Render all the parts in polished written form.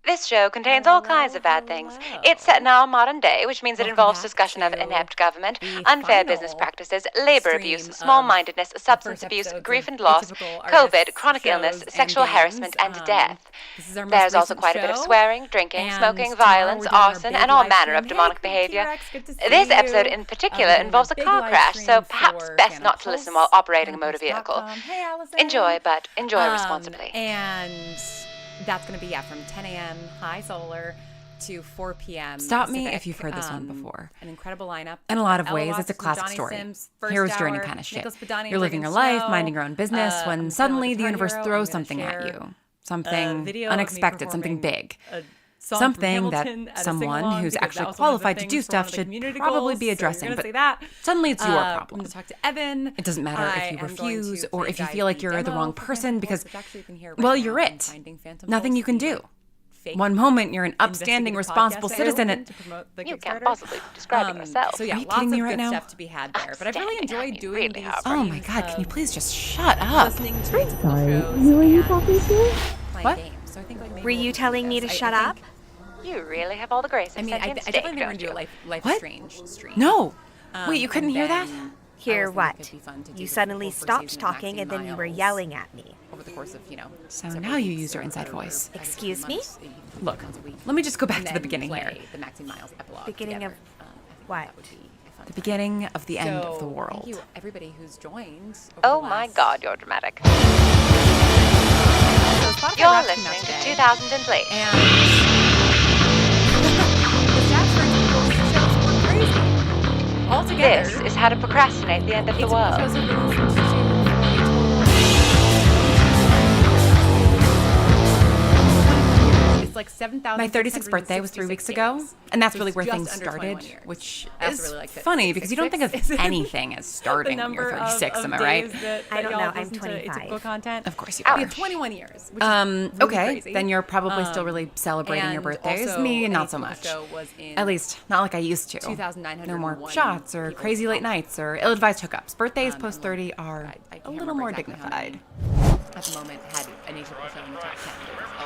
This show contains all kinds of bad things. It's set in our modern day, which means it involves discussion of inept government, unfair business practices, labor abuse, small-mindedness, substance abuse, grief and loss, COVID, chronic illness, sexual harassment, and death. There's also quite a bit of swearing, drinking, smoking, violence, arson, and all manner of demonic behavior. This episode in particular involves a car crash, so perhaps best not to listen while operating a motor vehicle. Enjoy, but enjoy responsibly. And that's going to be, from 10 a.m. high solar to 4 p.m. Stop Pacific. me if you've heard this one before. An incredible lineup. In a lot of ways, it's a Watson, classic Johnny story. Sims, Hero's First journey Hour, kind of shit. Nicholas Padani, You're living your Reagan life, Snow, minding your own business, when I'm suddenly feeling the like a universe hero. throws I'm gonna something at share you. Something video of me unexpected, something performing big. a song Something from that Hamilton at a someone sing-along who's because actually that was one of the qualified to do things for one stuff of the should community probably goals, be so addressing, you're but gonna say that. suddenly it's your I'm problem. going to talk to Evan. It doesn't matter if you I am going refuse to or play if you guide feel like the you're the demo wrong for person Phantom because, Force, which actually you can hear right well, now. you're I'm it. finding Phantom Nothing Force you can to be, do. like, fake One moment you're an upstanding, investigative responsible podcast I citizen, opened and to promote the You can't Kickstarter. possibly describe it yourself. So yeah, Are you lots kidding of me right good now? stuff to be had there. But I've really enjoyed doing really these have. oh streams my god, can you of please just shut up? listening to musical Sorry, shows who are you and talking to? playing What? games. So I think like maybe Were you we'll do telling me to this. shut I up? think- You really have all the grace of I mean, I sentient definitely steak, think we're don't going to do you? a Life What? Strange stream. No. Wait, you couldn't and hear that? then Hear I was what? thinking it'd be fun to do You the suddenly full stopped season of talking and Maxine then you were Miles yelling at me. over the course of, So several now you weeks use your or- inside or voice. every Excuse few me? months, Look, times a week. let me just go back And to the then beginning play here. The Maxine Miles epilogue Beginning together. of I think what? that would be a fun The time. beginning of the end So, of the thank world. you, everybody who's joined. Over Oh the my last- god, you're dramatic. So Spotify You're Wrapped came out listening to today, 2000 and Blade. and the stats for people's shows were crazy. Altogether, This is how to procrastinate the end of the atypical world. shows have been listened to for a total. It's like 7,000. My 36th birthday was 3 weeks ago, and that's So really it's where just things under 21 started, years. which I also is really liked it. funny because you don't think of 666 is anything as starting when you're 36, am I right? I don't know, I'm 25. Atypical content. Of course you We are. had 21 years. Which is really Okay, crazy. then you're probably still really celebrating your And birthdays. also, Me, an not so atypical much. show was in At least, not like I used to. 2,901 No more shots or people crazy late saw it. nights or ill-advised hookups. Birthdays And, post 30 are I a can't little remember more exactly how dignified. many at the moment had an atypical show in the top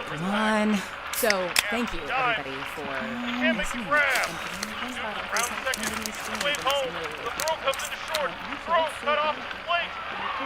10. Come on. So thank you everybody for Listening. Round 2nd. Flame home. The throw comes into short. Throw cut off at the plate.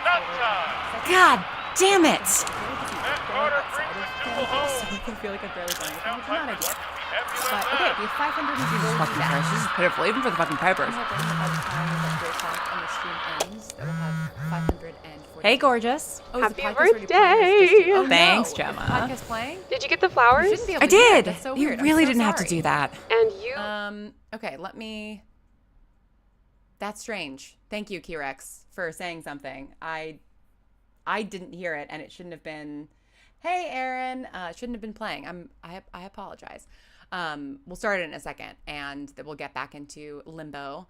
Not time. God damn it! Matt Carter brings the duel home. I feel like I'm barely going. Now It's not Tucker ideal. should be happy But about okay, that. we have 500 people Fucking prices. Just put it even for the fucking pipers. By the time that the talk and the stream ends, that we'll have 540. Hey, gorgeous. Oh, is the Happy podcast already playing? birthday! Oh, no. Thanks, Is Gemma. the podcast playing? Did you get the You flowers? shouldn't be able I to do that. did. That's so You weird. I'm really so didn't have to sorry. do that. And you? Okay, let me. That's strange. Thank you, Kirex, for saying something. I didn't hear it, and it shouldn't have been. Hey, Aaron, it shouldn't have been playing. I apologize. We'll start it in a second, and then we'll get back into Limbo,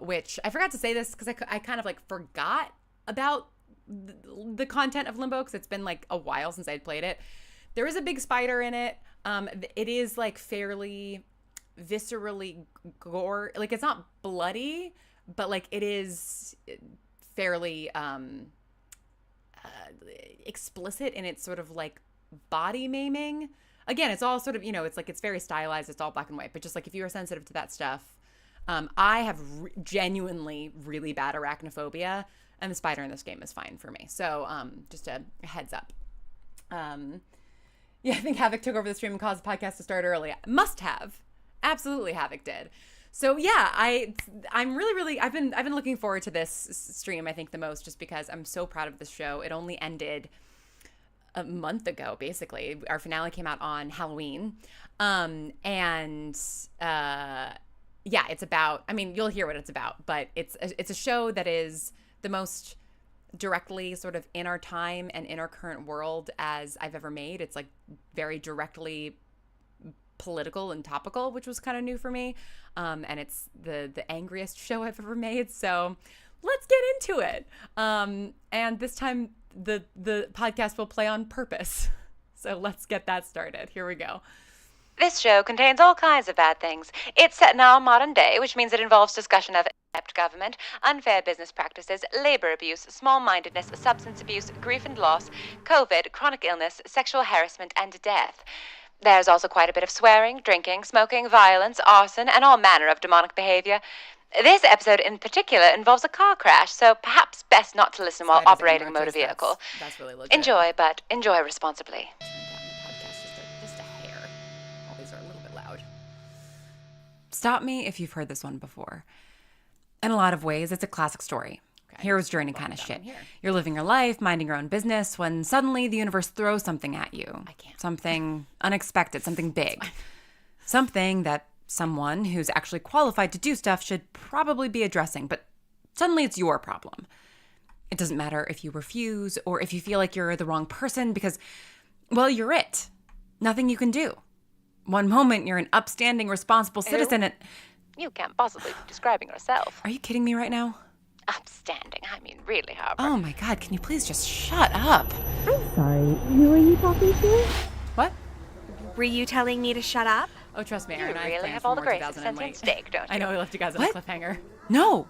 which I forgot to say this because I kind of like forgot about the content of Limbo because it's been like a while since I'd played it. There is a big spider in it. It is like fairly viscerally gore. Like it's not bloody, but like it is fairly explicit in its sort of like body maiming. Again, it's all sort of, it's like it's very stylized. It's all black and white. But just like if you are sensitive to that stuff, I have genuinely really bad arachnophobia, and the spider in this game is fine for me. So just a heads up. Yeah, I think Havoc took over the stream and caused the podcast to start early. Must have. Absolutely, Havoc did. So yeah, I'm really I've been looking forward to this stream, I think, the most, just because I'm so proud of this show. It only ended a month ago, basically. Our finale came out on Halloween. Yeah, it's about, I mean, you'll hear what it's about, but it's a show that is the most directly sort of in our time and in our current world as I've ever made. It's like very directly political and topical, which was kind of new for me. And it's the angriest show I've ever made. So let's get into it. And this time the podcast will play on purpose. So let's get that started. Here we go. This show contains all kinds of bad things. It's set in our modern day, which means it involves discussion of inept government, unfair business practices, labor abuse, small-mindedness, substance abuse, grief and loss, COVID, chronic illness, sexual harassment, and death. There's also quite a bit of swearing, drinking, smoking, violence, arson, and all manner of demonic behavior. This episode in particular involves a car crash, so perhaps best not to listen while Spiders operating a and motor roaches, vehicle. That's really legit. Enjoy, but enjoy responsibly. Turn down the podcast just a hair. All these are a little bit loud. Stop me if you've heard this one before. In a lot of ways, it's a classic story. Okay. Hero's journey Well, kind of that shit. one here. You're living your life, minding your own business, when suddenly the universe throws something at you. I can't. Something unexpected, something big. Something that someone who's actually qualified to do stuff should probably be addressing, but suddenly it's your problem. It doesn't matter if you refuse or if you feel like you're the wrong person because, well, you're it. Nothing you can do. One moment you're an upstanding, responsible citizen and... You can't possibly be describing yourself. Are you kidding me right now? Upstanding. I mean, really, Harper. Oh my God, can you please just shut up? I'm sorry. Who are you talking to? What? Were you telling me to shut up? Oh, trust me, You Aaron. I really plans have for all the more grace of 2008. sentient steak, don't you? I know we left you guys on What? a cliffhanger. No.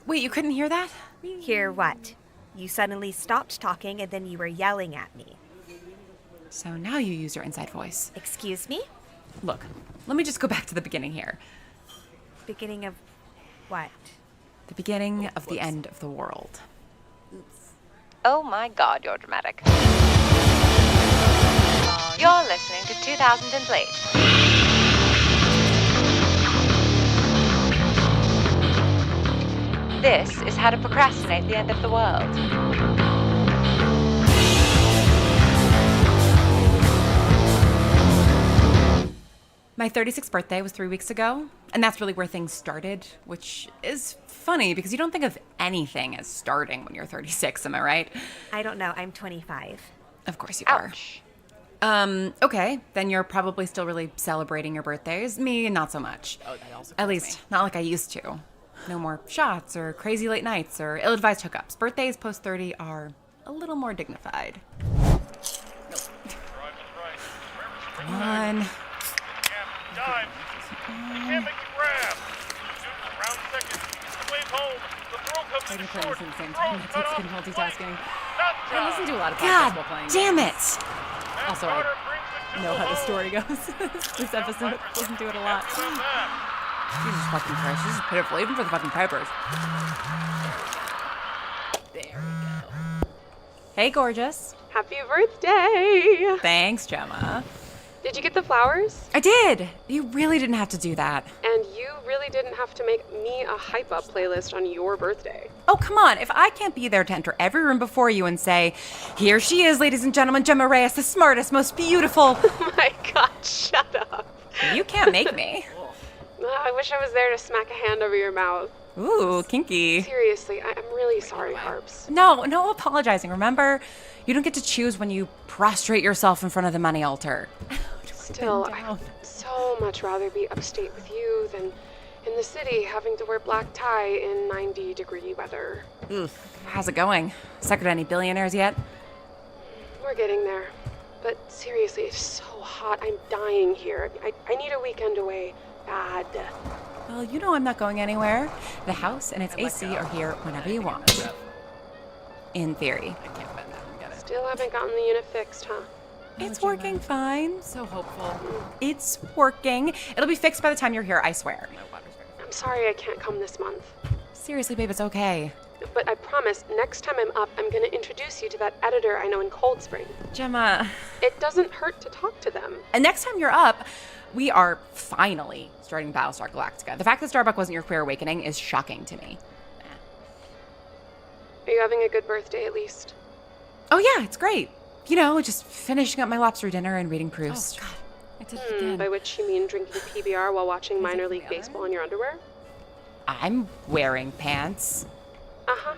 Wait, you couldn't hear that? Hear what? You suddenly stopped talking and then you were yelling at me. So now you use your inside voice. Excuse me? Look, let me just go back to the beginning here. Beginning of what? The beginning of the end of the world. Oh my God, you're dramatic. You're listening to 2000 and Plate. This is how to procrastinate the end of the world. My 36th birthday was 3 weeks ago, and that's really where things started, which is funny because you don't think of anything as starting when you're 36, am I right? I don't know. I'm 25. Of course you are. Ouch. Okay, then you're probably still really celebrating your birthdays. Me, not so much. Oh, that also At kills least, me. not like I used to. No more shots or crazy late nights or ill-advised hookups. Birthdays post 30 are a little more dignified. Drive is right. Come on. Dive. You can't make the grab. Round second. The wave home. The throw comes I've in been playing short. this at the same Throw time. cut It's off been multitasking. Not I listen to a lot of podcasts God while playing. damn it! Also, I know how the story goes. This episode, listen to it a lot. Jesus fucking Christ, this is pitiful, even for the fucking pipers. There we go. Hey, gorgeous. Happy birthday! Thanks, Gemma. Did you get the flowers? I did! You really didn't have to do that. And you really didn't have to make me a hype up playlist on your birthday. Oh, come on. If I can't be there to enter every room before you and say, here she is, ladies and gentlemen, Gemma Reyes, the smartest, most beautiful. Oh my god, shut up. You can't make me. I wish I was there to smack a hand over your mouth. Ooh, kinky. Seriously, I'm really sorry, Harps. No apologizing. Remember, you don't get to choose when you prostrate yourself in front of the money altar. Still, Bend down. I'd so much rather be upstate with you than in the city having to wear black tie in 90-degree weather. How's it going? Suckered any billionaires yet? We're getting there. But seriously, it's so hot. I'm dying here. I need a weekend away. Bad. Well, you know I'm not going anywhere. The house and its AC are here whenever you want. In theory. I can't bend that and get it. Still haven't gotten the unit fixed, huh? It's Gemma. working fine. So hopeful. It's working. It'll be fixed by the time you're here, I swear. No water's very I'm sorry I can't come this month. Seriously, babe, it's okay. But I promise, next time I'm up, I'm gonna introduce you to that editor I know in Cold Spring. Gemma. It doesn't hurt to talk to them. And next time you're up, we are finally starting Battlestar Galactica. The fact that Starbuck wasn't your queer awakening is shocking to me. Are you having a good birthday at least? Oh yeah, it's great. You know, just finishing up my lobster dinner and reading Proust. Oh, God. I did it again. By which you mean drinking PBR while watching minor league baseball in your underwear? I'm wearing pants. Uh-huh.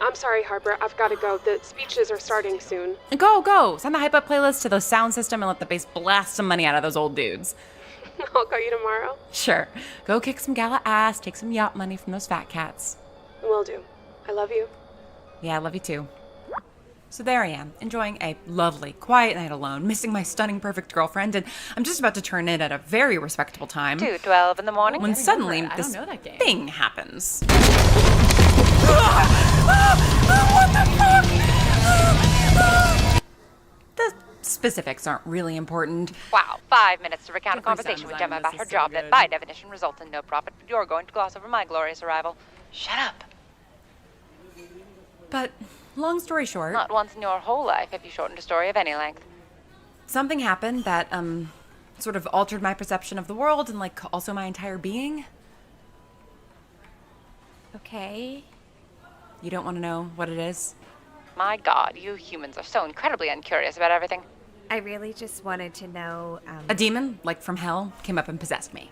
I'm sorry, Harper. I've got to go. The speeches are starting soon. Go. Send the hype up playlist to the sound system and let the bass blast some money out of those old dudes. I'll call you tomorrow. Sure. Go kick some gala ass, take some yacht money from those fat cats. Will do. I love you. Yeah, I love you too. So there I am, enjoying a lovely, quiet night alone, missing my stunning, perfect girlfriend, and I'm just about to turn in at a very respectable time 2:12 in the morning. when suddenly I don't this know that game. thing happens. What the fuck? The specifics aren't really important. Wow, 5 minutes to recount a Jeffrey conversation Sons, with Gemma I mean, about this her is so job that, good. by definition, results in no profit, but you're going to gloss over my glorious arrival. Shut up. But long story short, Not once in your whole life have you shortened a story of any length. something happened that sort of altered my perception of the world and like also my entire being. Okay. You don't want to know what it is? My God, you humans are so incredibly uncurious about everything. I really just wanted to know. A demon, like from hell, came up and possessed me.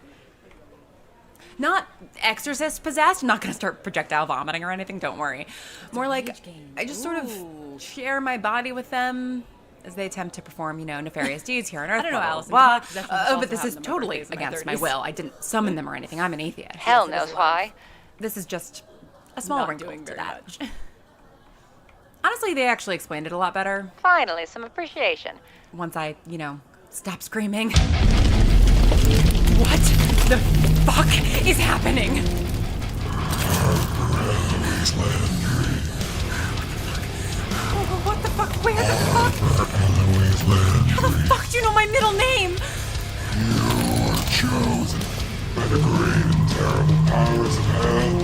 Not exorcist possessed. I'm not going to start projectile vomiting or anything, don't worry. More like I just sort of share my body with them as they attempt to perform, nefarious deeds here on Earth. I don't know, blah, blah, Allison. blah, Demonic blah. possessions also But this is happen in my totally birthdays in my against my 30s. will. I didn't summon them or anything. I'm an atheist. Hell knows why. This is just a small Not wrinkle doing to very that. much. Honestly, they actually explained it a lot better Finally, some appreciation. once I, stopped screaming. What the fuck is happening? Oh, what the fuck? Where the fuck? How the fuck do you know my middle name? Chosen by the great and terrible powers of hell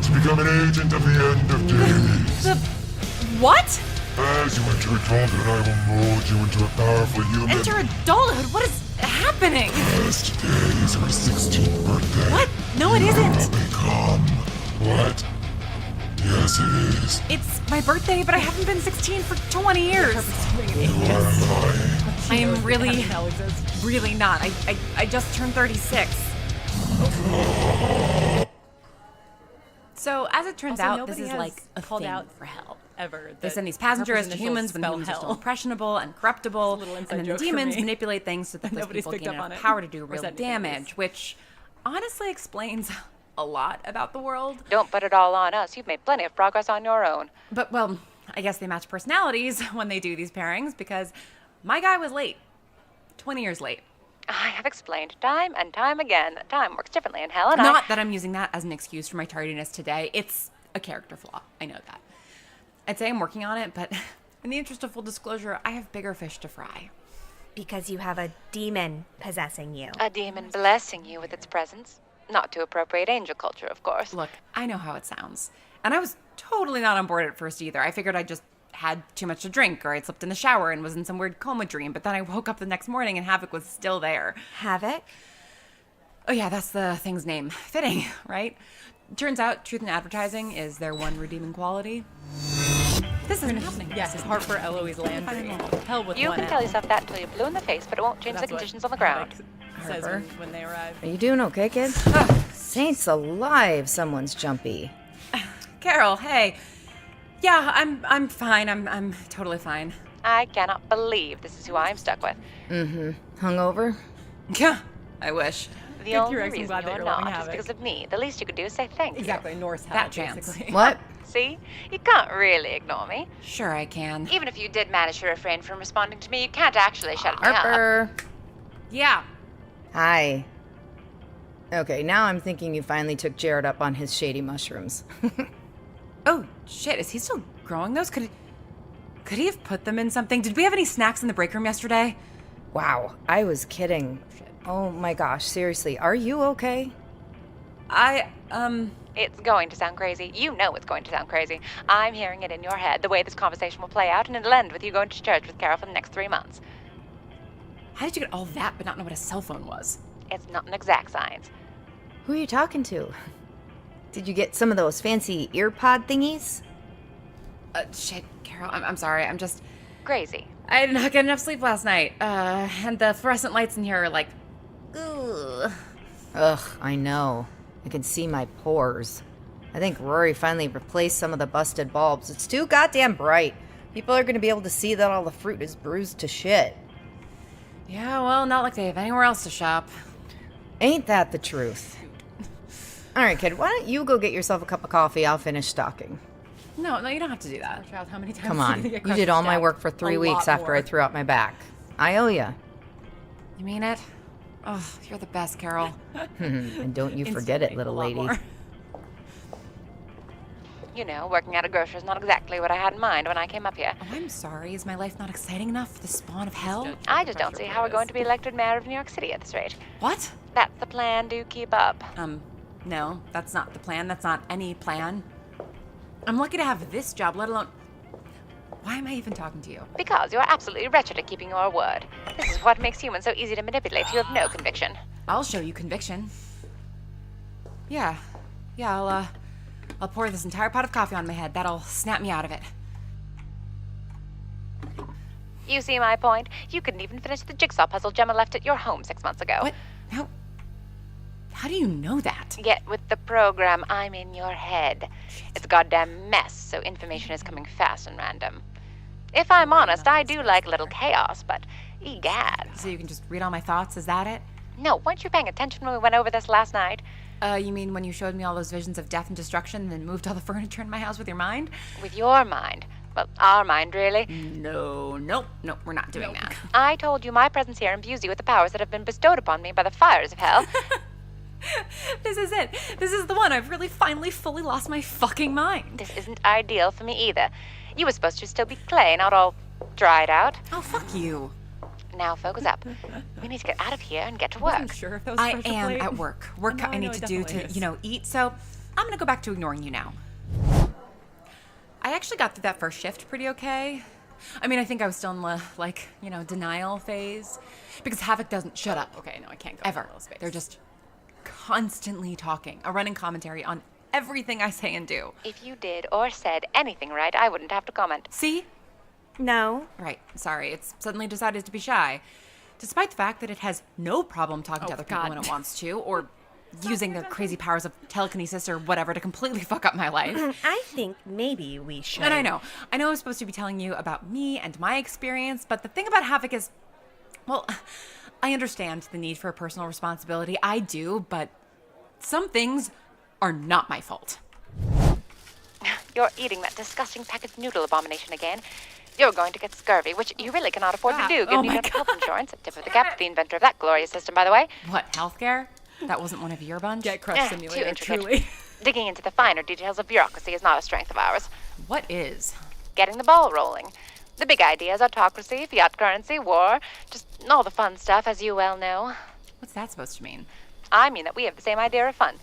to become an agent of the end of days. The what? As you enter adulthood, I will mold you into a powerful human. Enter adulthood? What is happening? As today is her 16th birthday. What? No, it You isn't. will become what? Yes, it is. It's my birthday, but I haven't been 16 for 20 years. You are lying. I am really, Hell exists. really not. I just turned 36. So, as it turns Also, out, nobody this is has like a called thing out for hell. Ever. They that send these passengers to Harper's humans when initials humans are spell still hell. impressionable and corruptible, It's a little and inside then the joke for demons me. manipulate things so that those Nobody's people picked gain up on enough it. power to do Or real said anything. damage, which honestly explains a lot about the world. Don't put it all on us. You've made plenty of progress on your own. But, well, I guess they match personalities when they do these pairings because my guy was late. 20 years late. I have explained time and time again that time works differently in hell, and Not that I'm using that as an excuse for my tardiness today. It's a character flaw. I know that. I'd say I'm working on it, but in the interest of full disclosure, I have bigger fish to fry. Because you have a demon possessing you. A demon blessing you with its presence. Not to appropriate angel culture, of course. Look, I know how it sounds. And I was totally not on board at first either. I figured I just had too much to drink, or I'd slipped in the shower and was in some weird coma dream, but then I woke up the next morning and Havoc was still there. Havoc? Oh yeah, that's the thing's name. Fitting, right? Turns out truth in advertising is their one redeeming quality. This isn't happening. Yes, Harper Eloise Landry. Hell with You one can L. tell yourself that until you're blue in the face, but it won't change the That's what conditions on the ground. Havoc says Harper? when they arrive. Are you doing okay, kid? Saints alive, someone's jumpy. Carol, hey. Yeah, I'm fine. I'm totally fine. I cannot believe this is who I'm stuck with. Hungover? Yeah, I wish. The Good, only T-Rex, I'm reason glad that you're you're loving not is Havoc. because of me. The least you could do is say thank you. Exactly, Norse hell, That chance. basically. What? See? You can't really ignore me. Sure I can. Even if you did manage to refrain from responding to me, you can't actually shut me up. Harper. Yeah. Hi. Okay, now I'm thinking you finally took Jared up on his shady mushrooms. Oh, shit. Is he still growing those? Could he have put them in something? Did we have any snacks in the break room yesterday? Wow, I was kidding. Oh my gosh, seriously, are you okay? It's going to sound crazy. You know it's going to sound crazy. I'm hearing it in your head, the way this conversation will play out, and it'll end with you going to church with Carol for the next 3 months. How did you get all that but not know what a cell phone was? It's not an exact science. Who are you talking to? Did you get some of those fancy ear pod thingies? Shit, Carol, I'm sorry. I'm just... Crazy. I did not get enough sleep last night. And the fluorescent lights in here are like... Ugh. Ugh, I know. I can see my pores. I think Rory finally replaced some of the busted bulbs. It's too goddamn bright. People are gonna be able to see that all the fruit is bruised to shit. Yeah, well, not like they have anywhere else to shop. Ain't that the truth? Alright, kid, why don't you go get yourself a cup of coffee? I'll finish stocking. No, you don't have to do that. Child, how many times Come do on. you get You did all my stabbed? work for 3 A weeks lot after I more. threw out my back. I owe ya. You mean it? Oh, you're the best, Carol. And don't you forget it, Instantly, little a lot lady. more. You know, working at a grocery is not exactly what I had in mind when I came up here. Oh, I'm sorry. Is my life not exciting enough for the spawn of hell? I just don't see how we're going to be elected mayor of New York City at this rate. What? That's the plan. Do keep up. No, that's not the plan. That's not any plan. I'm lucky to have this job, let alone... Why am I even talking to you? Because you're absolutely wretched at keeping your word. This is what makes humans so easy to manipulate. You have no conviction. I'll show you conviction. Yeah, I'll pour this entire pot of coffee on my head. That'll snap me out of it. You see my point? You couldn't even finish the jigsaw puzzle Gemma left at your home 6 months ago. What? How do you know that? Get with the program. I'm in your head. It's a goddamn mess, so information is coming fast and random. If I'm honest, I do like a little chaos, but egad. So you can just read all my thoughts, is that it? No, weren't you paying attention when we went over this last night? You mean when you showed me all those visions of death and destruction and then moved all the furniture in my house with your mind? With your mind. Well, our mind, really. Nope, we're not doing that. I told you my presence here imbues you with the powers that have been bestowed upon me by the fires of hell. This is it. This is the one. I've really finally fully lost my fucking mind. This isn't ideal for me either. You were supposed to still be clay, not all dried out. Oh, fuck you. Now focus up. We need to get out of here and get to I work. wasn't sure if that was I pressure am plate. at work. Work No, I need it to do definitely to, is. eat, so I'm gonna go back to ignoring you now. I actually got through that first shift pretty okay. I mean, I think I was still in the, denial phase. Because Havoc doesn't shut up. Okay, no, I can't go Ever. into little space. They're just constantly talking. A running commentary on everything I say and do. If you did or said anything right, I wouldn't have to comment. See? No. Right, sorry. It's suddenly decided to be shy. Despite the fact that it has no problem talking to Oh, other people God. when it wants to, or using their crazy powers of telekinesis or whatever to completely fuck up my life. I think maybe we should. And I know I'm supposed to be telling you about me and my experience, but the thing about Havoc is, well, I understand the need for a personal responsibility. I do, but some things are not my fault. You're eating that disgusting packaged noodle abomination again. You're going to get scurvy, which you really cannot afford to do, given you don't have health insurance. Tip of the cap to the inventor of that glorious system, by the way. What, healthcare? That wasn't one of your bunch? Get Crush Too Simulator, intricate. truly. Digging into the finer details of bureaucracy is not a strength of ours. What is? Getting the ball rolling. The big ideas, autocracy, fiat currency, war, just all the fun stuff, as you well know. What's that supposed to mean? I mean that we have the same idea of fun.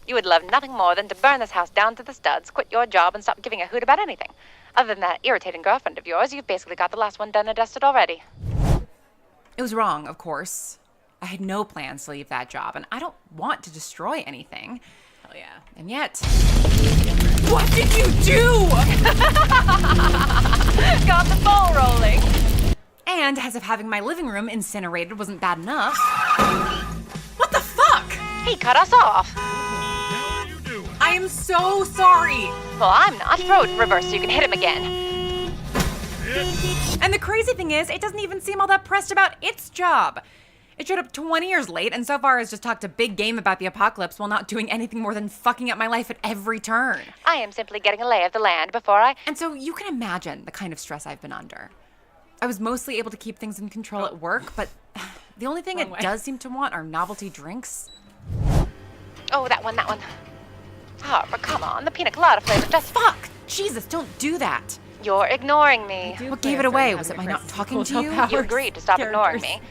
You would love nothing more than to burn this house down to the studs, quit your job, and stop giving a hoot about anything. Other than that irritating girlfriend of yours, you've basically got the last one done and dusted already. It was wrong, of course. I had no plans to leave that job, and I don't want to destroy anything. Hell yeah. And yet... What did you do? Got the ball rolling. And as if having my living room incinerated wasn't bad enough... What the fuck? He cut us off. What are you doing? I am so sorry. Well, I'm not. Throw it in reverse so you can hit him again. And the crazy thing is, it doesn't even seem all that pressed about its job. It showed up 20 years late and so far has just talked a big game about the apocalypse while not doing anything more than fucking up my life at every turn. I am simply getting a lay of the land before I... And so you can imagine the kind of stress I've been under. I was mostly able to keep things in control at work, but the only thing it does seem to want are novelty drinks. Oh, that one. Oh, but come on. The pina colada flavor just... Fuck! Jesus, don't do that. You're ignoring me. What gave it away? Was it my not talking to you? You agreed to stop ignoring me.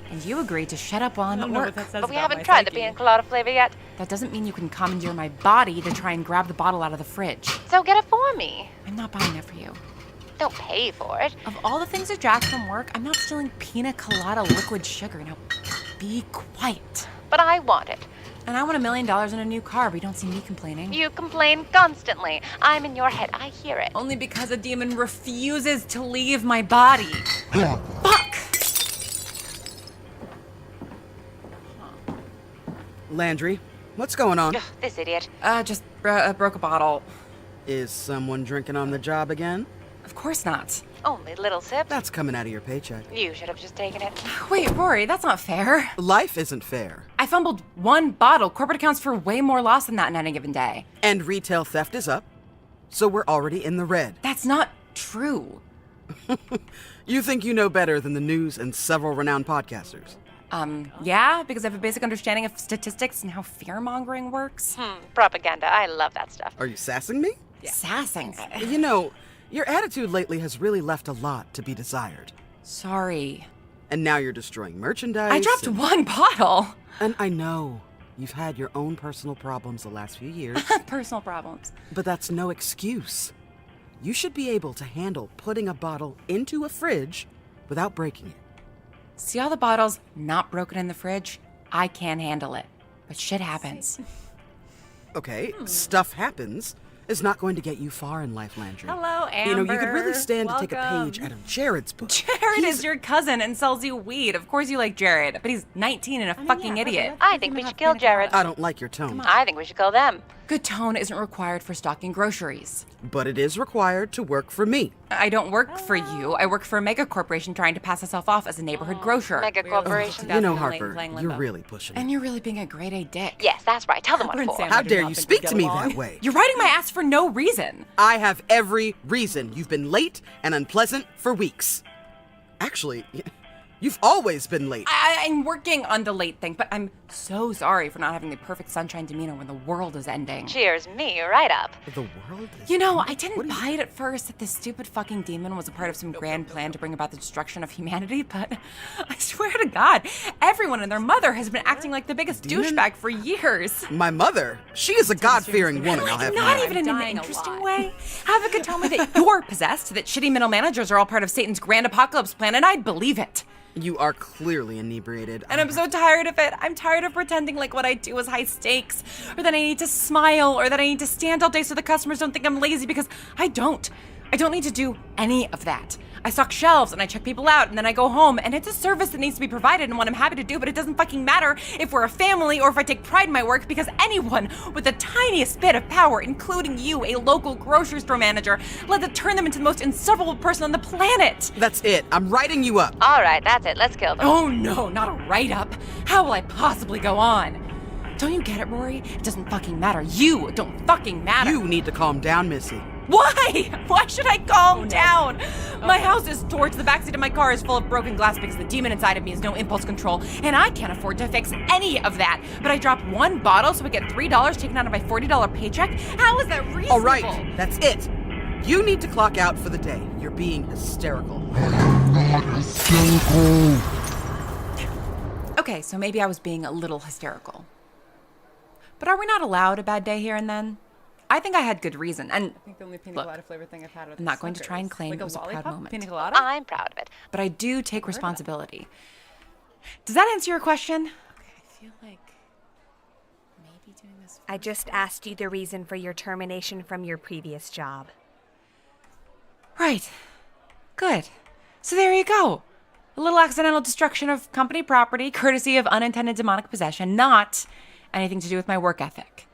And you agreed to shut up while I'm at work. But we haven't tried the pina colada flavor yet. That doesn't mean you can commandeer my body to try and grab the bottle out of the fridge. So get it for me. I'm not buying that for you. Don't pay for it. Of all the things to jack from work, I'm not stealing pina colada liquid sugar. Now, be quiet. But I want it. And I want $1 million in a new car, but you don't see me complaining. You complain constantly. I'm in your head. I hear it. Only because a demon refuses to leave my body. Fuck! Landry, what's going on? Ugh, this idiot. Just broke a bottle. Is someone drinking on the job again? Of course not. Only little sips. That's coming out of your paycheck. You should have just taken it. Wait, Rory, that's not fair. Life isn't fair. I fumbled one bottle. Corporate accounts for way more loss than that in any given day. And retail theft is up. So we're already in the red. That's not true. You think you know better than the news and several renowned podcasters. Yeah, because I have a basic understanding of statistics and how fear-mongering works. Propaganda. I love that stuff. Are you sassing me? sassing. You know, your attitude lately has really left a lot to be desired. Sorry. And now you're destroying merchandise. I dropped one bottle. And I know you've had your own personal problems the last few years. Personal problems. But that's no excuse. You should be able to handle putting a bottle into a fridge without breaking it. See all the bottles not broken in the fridge? I can handle it. But shit happens. Okay, stuff happens. Is not going to get you far in life, Landry. Hello, Amber. You know, you could really stand to take a Welcome. page out of Jared's book. Jared is your cousin and sells you weed. Of course you like Jared, but he's 19 and a fucking idiot. I think we should kill Jared. I don't like your tone. I think we should kill them. Good tone isn't required for stocking groceries. But it is required to work for me. I don't work for you. I work for a mega corporation trying to pass itself off as a neighborhood grocer. Mega corporation. You know, Definitely Harper, playing you're Limbo. really pushing it. And you're really being a grade A dick. Yes, that's right. Tell them what We're in for. San How I did dare not you think speak we'd to get me along. that way? You're riding my ass for no reason. I have every reason. You've been late and unpleasant for weeks. Actually, you've always been late. I'm working on the late thing, but I'm so sorry for not having the perfect sunshine demeanor when the world is ending. Cheers me right up. The world is... You know, I didn't buy it at first that this stupid fucking demon was a part of some grand plan to bring about the destruction of humanity, but I swear to God, everyone and their mother has been acting like the biggest Demon? douchebag for years. My mother, she is a God-fearing woman, I'll have you Not know. even in an dying a interesting lot. way. Havoc could tell me that you're possessed, that shitty middle managers are all part of Satan's grand apocalypse plan, and I'd believe it. You are clearly inebriated. And I'm so tired of it. I'm tired of pretending like what I do is high stakes, or that I need to smile, or that I need to stand all day so the customers don't think I'm lazy, because I don't. I don't need to do any of that. I stock shelves and I check people out and then I go home, and it's a service that needs to be provided and one I'm happy to do, but it doesn't fucking matter if we're a family or if I take pride in my work, because anyone with the tiniest bit of power, including you, a local grocery store manager, lets it turn them into the most insufferable person on the planet. That's it. I'm writing you up. All right, that's it. Let's kill them. Oh no, not a write-up. How will I possibly go on? Don't you get it, Rory? It doesn't fucking matter. You don't fucking matter. You need to calm down, Missy. Why? Why should I calm down? My house is torched. The backseat of my car is full of broken glass because the demon inside of me has no impulse control, and I can't afford to fix any of that. But I drop one bottle so I get $3 taken out of my $40 paycheck? How is that reasonable? All right, that's it. You need to clock out for the day. You're being hysterical. Not hysterical. Okay, so maybe I was being a little hysterical. But are we not allowed a bad day here and then? I think I had good reason, and I think the only pina Look, colada flavor thing I've had are I'm not going to try and Snickers. claim like it was a proud lollipop moment. Pina colada? I'm proud of it. but I do take responsibility. Does that answer your question? I feel like maybe doing this. I just asked you the reason for your termination from your previous job. Right. Good. So there you go. A little accidental destruction of company property, courtesy of unintended demonic possession, not anything to do with my work ethic.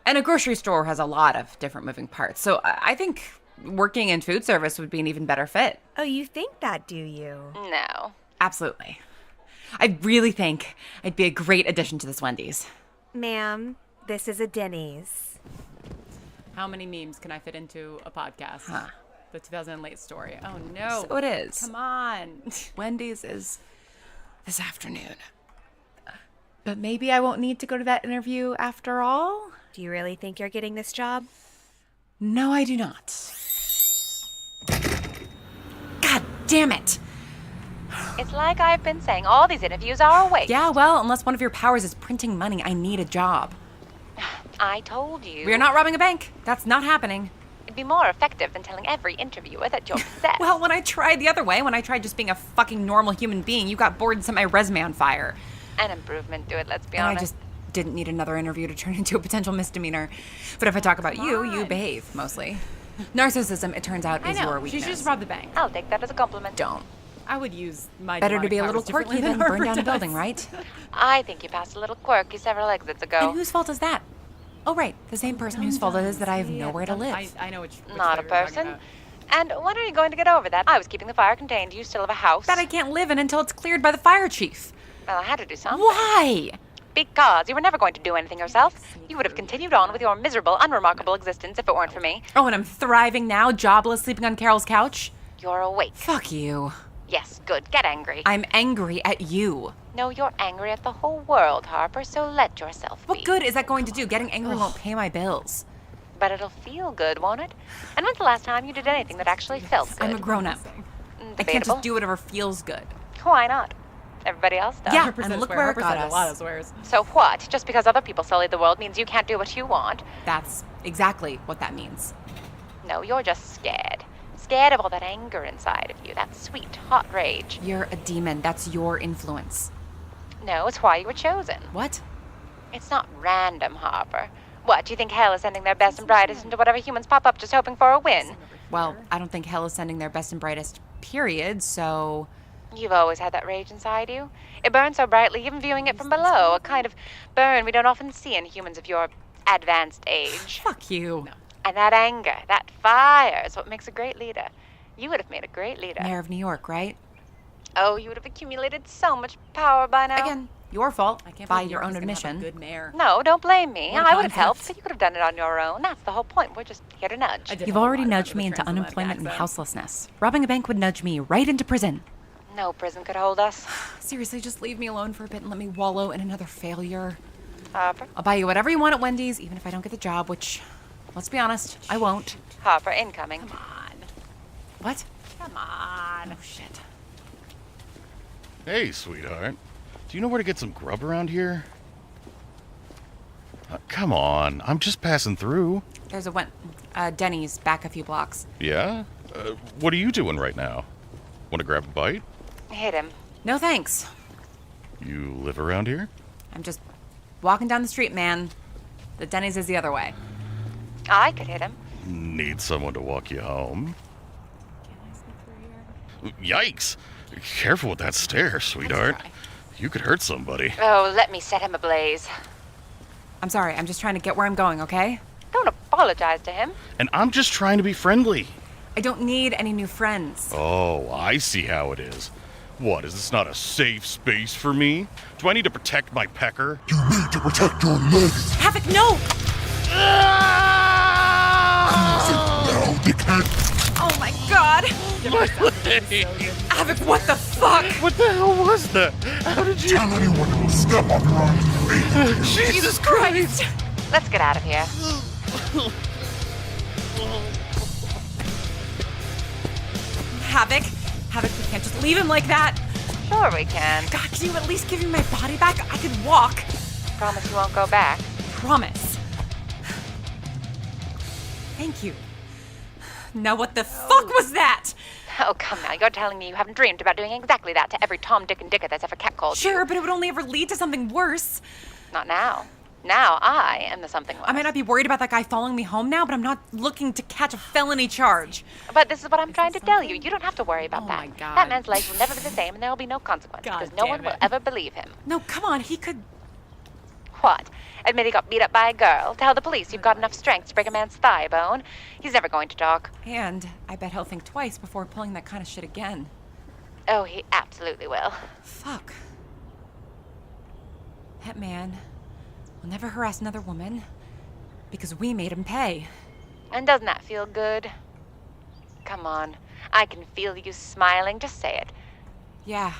And a grocery store has a lot of different moving parts, so I think working in food service would be an even better fit. Oh, you think that, do you? No. Absolutely. I really think I'd be a great addition to this Wendy's. Ma'am, this is a Denny's. How many memes can I fit into a podcast? The 2008 story. Oh no. So it is. Come on. Wendy's is this afternoon. But maybe I won't need to go to that interview after all? Do you really think you're getting this job? No, I do not. God damn it! It's like I've been saying, all these interviews are a waste. Yeah, well, unless one of your powers is printing money, I need a job. I told you. We're not robbing a bank. That's not happening. It'd be more effective than telling every interviewer that you're possessed. Well, when I tried the other way, when I tried just being a fucking normal human being, you got bored and set my resume on fire. An improvement to it, let's be And I honest. just didn't need another interview to turn into a potential misdemeanor. But if I talk about you, you behave, mostly. Narcissism, it turns out, I is your know. She weakness. should just rob the bank. I'll take that as a compliment. Don't. I would use my Better to demonic be a little powers differently quirky than Harper burn down a does. building, right? I think you passed a little quirky several exits ago. And whose fault is that? Oh, right. The same person whose fault it is that I have nowhere to live. I know which Not a flavor you're talking person. about. And when are you going to get over that? I was keeping the fire contained. You still have a house. That I can't live in until it's cleared by the fire chief. Well, I had to do something. Why? Because you were never going to do anything yourself. You would have continued on with your miserable, unremarkable existence if it weren't for me. Oh, and I'm thriving now, jobless, sleeping on Carol's couch? You're awake. Fuck you. Yes, good. Get angry. I'm angry at you. No, you're angry at the whole world, Harper, so let yourself be. What good is that going to do? Getting angry won't pay my bills. But it'll feel good, won't it? And when's the last time you did anything that actually felt good? I'm a grown-up. I can't Debatable. just do whatever feels good. Why not? Everybody else does. Yeah, and look where it got A lot of us. swears. So what? Just because other people sully the world means you can't do what you want? That's exactly what that means. No, you're just scared. Scared of all that anger inside of you, that sweet, hot rage. You're a demon. That's your influence. No, it's why you were chosen. What? It's not random, Harper. What, do you think hell is sending their best and brightest into whatever humans pop up just hoping for a win? Well, I don't think hell is sending their best and brightest, period, so... You've always had that rage inside you. It burns so brightly, even viewing it from below, a kind of burn we don't often see in humans of your advanced age. Fuck you. No. And that anger, that fire is what makes a great leader. You would have made a great leader. Mayor of New York, right? Oh, you would have accumulated so much power by now. Again, your fault, I can't by believe your New own York is gonna have a admission. good mayor. No, don't blame me. What a I would have helped, concept. but you could have done it on your own. That's the whole point. We're just here to nudge. You've already nudged me into unemployment and houselessness. Robbing a bank would nudge me right into prison. No prison could hold us. Seriously, just leave me alone for a bit and let me wallow in another failure. Harper? I'll buy you whatever you want at Wendy's, even if I don't get the job, which, let's be honest, I won't. Harper, incoming. Come on. What? Come on. Oh, shit. Hey, sweetheart. Do you know where to get some grub around here? Come on, I'm just passing through. There's a Denny's back a few blocks. Yeah? What are you doing right now? Want to grab a bite? Hit him. No thanks. You live around here? I'm just walking down the street, man. The Denny's is the other way. I could hit him. Need someone to walk you home? Yikes! Careful with that stair, sweetheart. try. You could hurt somebody. Oh, let me set him ablaze. I'm sorry, I'm just trying to get where I'm going, okay? Don't apologize to him. And I'm just trying to be friendly. I don't need any new friends. Oh, I see how it is. What, is this not a safe space for me? Do I need to protect my pecker? You need to protect your legs. Havoc, no! Now, dickhead. Oh my god! My leg! Havoc, what the fuck? What the hell was that? How did you... Tell anyone who will step on your own feet. Jesus Christ! Let's get out of here. Havoc, we can't just leave him like that. Sure we can. God, can you at least give me my body back? I could walk. Promise you won't go back. Promise. Thank you. Now what the fuck was that? Oh, come now. You're telling me you haven't dreamed about doing exactly that to every Tom, Dick, and Dicker that's ever catcalled you. Sure, but it would only ever lead to something worse. Not now. Now I am the something worse. I might not be worried about that guy following me home now, but I'm not looking to catch a felony charge. But this is what I'm trying to tell you. You don't have to worry about Oh that. my God. That man's life will never be the same, and there will be no consequence God because no one damn will it. ever believe him. No, come on, he could... What? Admit he got beat up by a girl? Tell the police you've got enough strength to break a man's thigh bone? He's never going to talk. And I bet he'll think twice before pulling that kind of shit again. Oh, he absolutely will. Fuck. That man will never harass another woman because we made him pay. And doesn't that feel good? Come on. I can feel you smiling. Just say it. Yeah.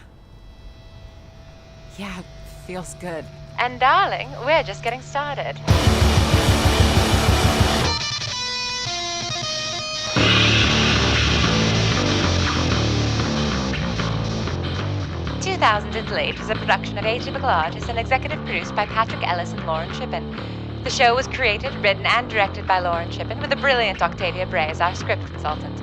Yeah, it feels good. And darling, we're just getting started. "2000 and Late" is a production of Atypical Artists and executive produced by Patrick Ellis and Lauren Shippen. The show was created, written, and directed by Lauren Shippen, with the brilliant Octavia Bray as our script consultant.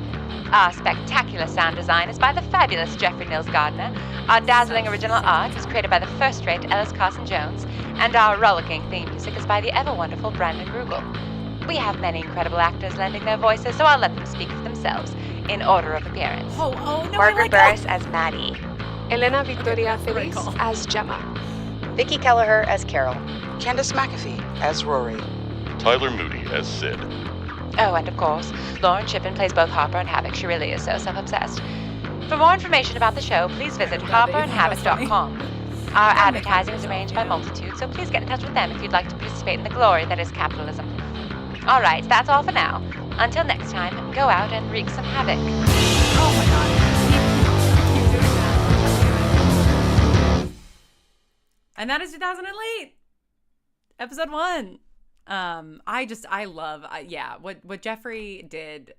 Our spectacular sound design is by the fabulous Jeffrey Nils Gardner. Our dazzling original art was created by the first-rate Ellis Carson Jones, and our rollicking theme music is by the ever-wonderful Brandon Grugel. We have many incredible actors lending their voices, so I'll let them speak for themselves, in order of appearance. Oh, no, Margaret Burris as Maddie. Elena Victoria Feliz as Gemma. Vicky Kelleher as Carol. Candace McAfee as Rory. Tyler Moody as Sid. Oh, and of course, Lauren Shippen plays both Harper and Havoc. She really is so self-obsessed. For more information about the show, please visit harperandhavoc.com. Our advertising is arranged by Multitude, so please get in touch with them if you'd like to participate in the glory that is capitalism. All right, that's all for now. Until next time, go out and wreak some havoc. Oh my god. Keep doing that. And that is 2000 and Late. Episode 1. What Jeffrey did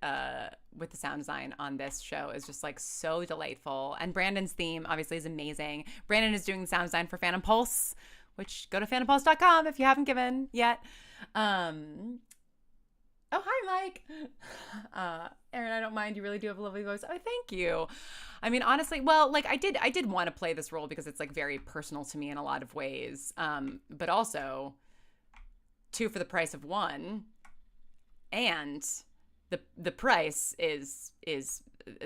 with the sound design on this show is just like so delightful. And Brandon's theme obviously is amazing. Brandon is doing the sound design for Phantom Pulse, which go to phantompulse.com if you haven't given yet. Oh, hi, Mike. Aaron, I don't mind. You really do have a lovely voice. Oh, thank you. I mean, honestly, well, like I did want to play this role because it's like very personal to me in a lot of ways. But also 2 for the price of 1. And the price is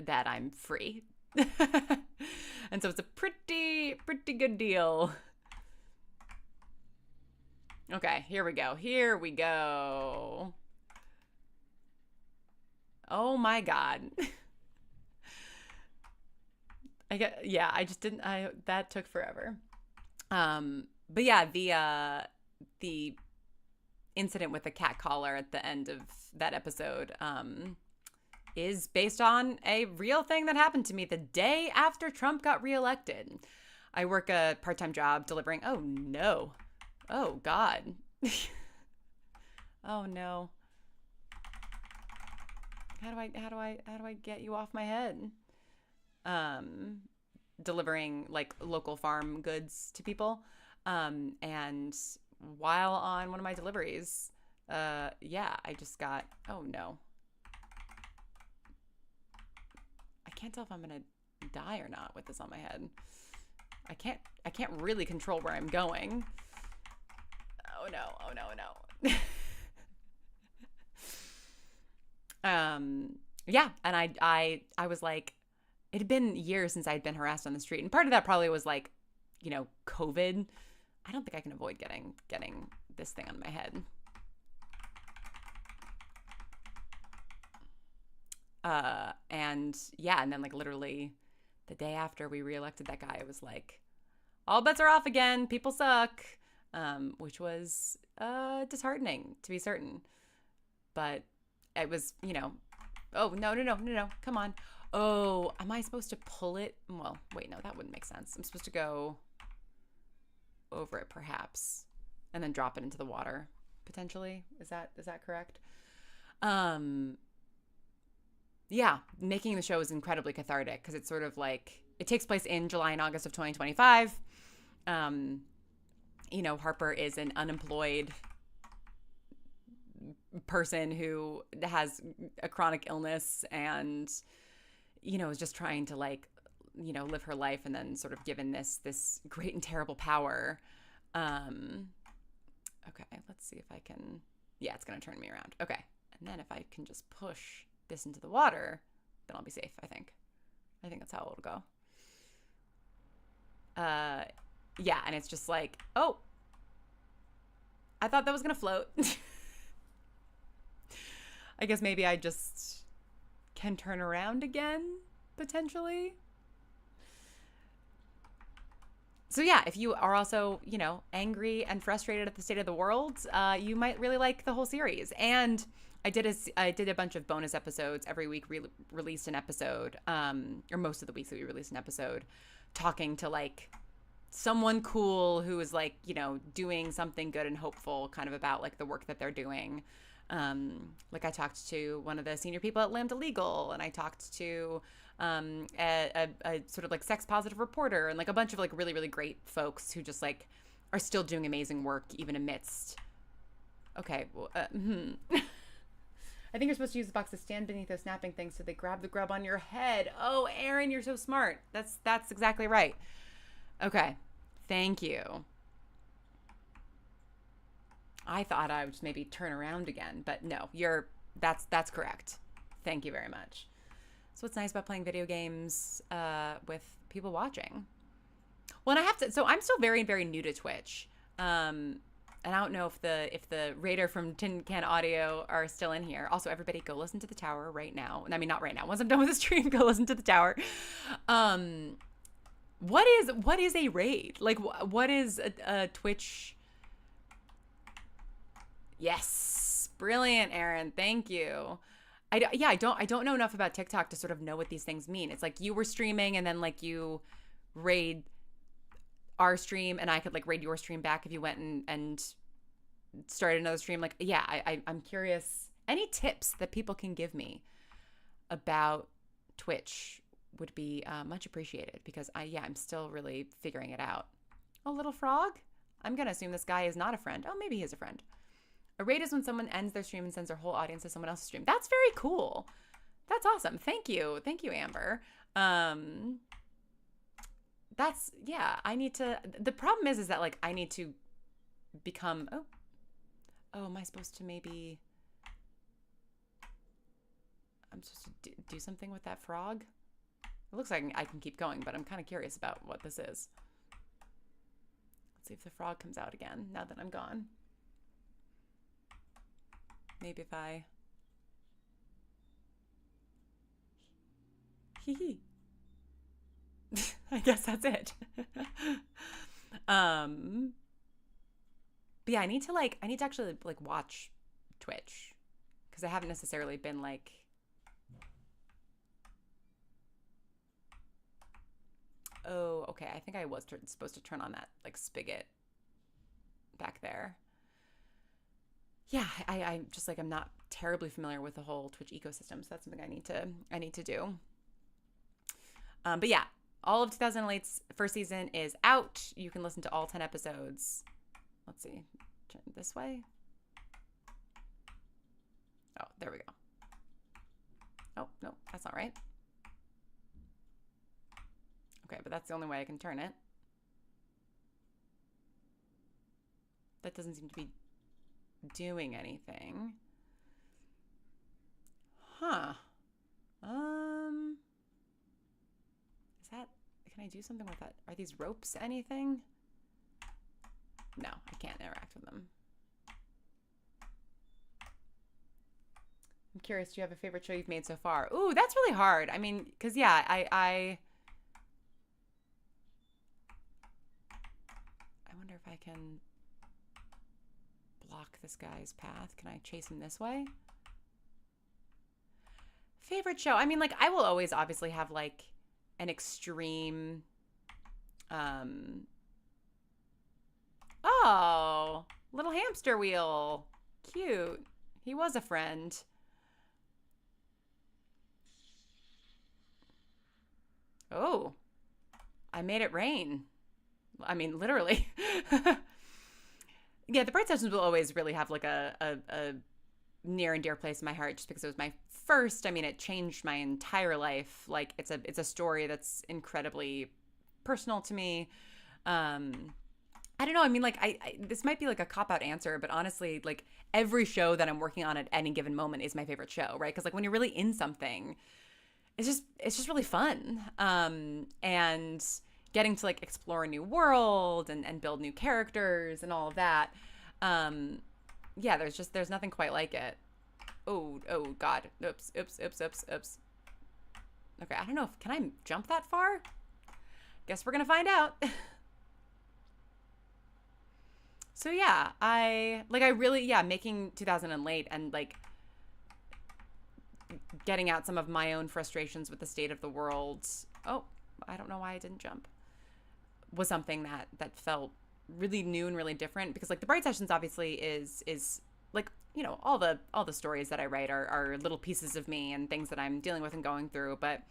that I'm free. And so it's a pretty good deal. Okay, here we go. Oh my God. That took forever. But yeah, the incident with the cat collar at the end of that episode is based on a real thing that happened to me the day after Trump got reelected. I work a part-time job delivering. Oh no. Oh God. Oh no. How do I get you off my head? Delivering like local farm goods to people. And while on one of my deliveries, I just got, oh no. I can't tell if I'm gonna die or not with this on my head. I can't really control where I'm going. Oh no. And I was like, it had been years since I'd been harassed on the street. And part of that probably was like, COVID. I don't think I can avoid getting this thing on my head. And then like literally the day after we reelected that guy, it was like, all bets are off again. People suck. Which was disheartening to be certain. But it was, oh, no. Come on. Oh, am I supposed to pull it? Well, wait, no, that wouldn't make sense. I'm supposed to go over it perhaps and then drop it into the water potentially. Is that correct? Yeah, making the show is incredibly cathartic because it's sort of like, it takes place in July and August of 2025. Harper is an unemployed person who has a chronic illness and, is just trying to like, live her life and then sort of given this great and terrible power. Okay, let's see if I can, yeah, it's going to turn me around. Okay. And then if I can just push this into the water, then I'll be safe, I think. I think that's how it'll go. Yeah, and it's just like, oh, I thought that was going to float. I guess maybe I just can turn around again, potentially. So yeah, if you are also, angry and frustrated at the state of the world, you might really like the whole series. And I did a bunch of bonus episodes. Every week released an episode, or most of the weeks that we released an episode, talking to like someone cool who is like, doing something good and hopeful kind of about like the work that they're doing. Like I talked to one of the senior people at Lambda Legal, and I talked to a sort of like sex positive reporter, and like a bunch of like really, really great folks who just like are still doing amazing work even amidst. Okay. Well, I think you're supposed to use the box to stand beneath those snapping things so they grab the grub on your head. Oh, Aaron, you're so smart. That's exactly right. Okay. Thank you. I thought I would just maybe turn around again, but no, that's correct. Thank you very much. So what's nice about playing video games with people watching? Well, and so I'm still very, very new to Twitch. And I don't know if the Raider from Tin Can Audio are still in here. Also, everybody go listen to The Tower right now. I mean, not right now. Once I'm done with the stream, go listen to The Tower. What is a raid? Like, what is a Twitch? Yes, brilliant, Aaron. Thank you. I don't know enough about TikTok to sort of know what these things mean. It's like you were streaming and then like you raid our stream and I could like raid your stream back if you went and started another stream. Like, yeah, I'm curious. Any tips that people can give me about Twitch would be much appreciated, because I'm still really figuring it out. Oh, little frog? I'm going to assume this guy is not a friend. Oh, maybe he is a friend. A raid is when someone ends their stream and sends their whole audience to someone else's stream. That's very cool. That's awesome. Thank you. Thank you, Amber. That's, yeah, I need to, the problem is that like I need to become, oh, am I supposed to maybe, I'm supposed to do something with that frog? It looks like I can keep going, but I'm kind of curious about what this is. Let's see if the frog comes out again now that I'm gone. Maybe if I... Hee. I guess that's it. But yeah, I need to actually like watch Twitch, because I haven't necessarily been like, oh, okay, I think I was supposed to turn on that like spigot back there. Yeah, I just like, I'm not terribly familiar with the whole Twitch ecosystem, so that's something I need to do. But yeah, all of 2008's first season is out. You can listen to all 10 episodes. Let's see, turn this way. Oh, there we go. Oh, no, that's not right. Okay, but that's the only way I can turn it. That doesn't seem to be doing anything. Huh. Is that, can I do something with that? Are these ropes anything? No, I can't interact with them. I'm curious, do you have a favorite show you've made so far? Ooh, that's really hard. I mean, because yeah, I wonder if I can block this guy's path. Can I chase him this way? Favorite show? I mean, like, I will always obviously have like an extreme oh, little hamster wheel. Cute. He was a friend. Oh, I made it rain. I mean, literally. Yeah, the Bright Sessions will always really have like a near and dear place in my heart, just because it was my first. I mean, it changed my entire life. Like, it's a story that's incredibly personal to me. I don't know. I mean, like, I this might be like a cop-out answer, but honestly, like, every show that I'm working on at any given moment is my favorite show, right? Because like when you're really in something, it's just really fun. And getting to like explore a new world and build new characters and all of that. Yeah, there's nothing quite like it. Oh God. Oops. Okay, I don't know can I jump that far? Guess we're gonna find out. So yeah, making 2008 and like getting out some of my own frustrations with the state of the world. Oh, I don't know why I didn't jump. Was something that felt really new and really different, because like the Bright Sessions obviously is like, you know, all the stories that I write are little pieces of me and things that I'm dealing with and going through, but